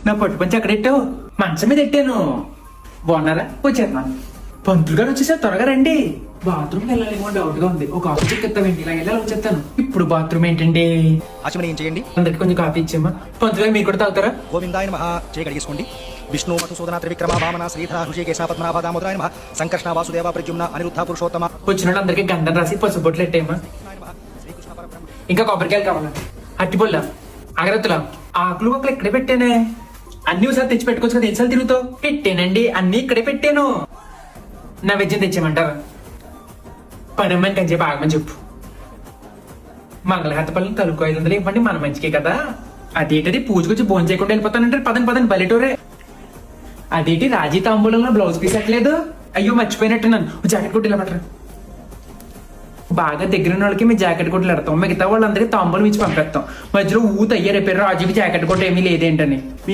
నా పట్టు పంచి అక్కడ పెట్టావు. మంచం మీద పెట్టాను. బాగున్నారా? వచ్చేస్తున్నా. పంతులు గారు వచ్చేసారు, త్వరగా రండి. బాత్రూమ్ వెళ్ళాలేమో డౌట్ గా ఉంది. ఒక కాఫీ చెక్కిస్తామండి, ఇలా వెళ్ళాలి వచ్చేస్తాను. ఇప్పుడు బాత్రూమ్ ఏంటండి? ఆచమని ఏం చేయండి? అందరికి కొంచెం కాఫీ ఇచ్చామా? పంతులు గారు మీరు కూడా తాగుతారా? గోవిందాయ నమః. చేయగలిగేసుకోండి. విష్ణు మధుసూదన త్రివిక్రమ వామన శ్రీధర హృషికేశ పద్మనాభ దామోదరాయ నమః. సంకర్షణ వాసుదేవ ప్రద్యుమ్న అనిరుద్ధ పురుషోత్తమ. వచ్చిన వాళ్ళందరికీ గంధం రాసి పసుపు బొట్లు పెట్టేయమా? ఇంకా కొబ్బరికాయలు కావాలా? అట్టిపొల్ల, అగరత్తుల, ఆకులు ఒకళ్ళు ఇక్కడే పెట్టానే. అన్ని ఒకసారి తెచ్చి పెట్టుకోవచ్చు కదా, ఎన్నిసార్లు తిరుగుతావు? పెట్టానండి, అన్ని ఇక్కడే పెట్టాను. నా వెజ్జం తెచ్చామంటారా? పనమ్మని కంచేపు ఆగమని చెప్పు. మంగళహారత పళ్ళని తలుపు 500 ఇవ్వండి, మన మంచికే కదా. అదేంటది పూజకు వచ్చి భోజనం చేయకుండా వెళ్ళిపోతానంటారు. పదండి పదండి, బలిటోరే. అదేంటి రాజీ తాంబూలంలో బ్లౌజ్ పీస్ ఎట్లేదు? అయ్యో మర్చిపోయినట్టున్నాను. జాకెట్ కొట్టి ఇలా పట్టరా. బాగా దగ్గర ఉన్న వాళ్ళకి మేము జాకెట్ కొట్లు పెడతాం, మిగతా వాళ్ళందరికీ తాంబూలం ఇచ్చి పంపిస్తాం. మధ్యలో ఊత అయ్యారు రాజుకి జాకెట్ కొట్టు ఏమీ లేదేంటని.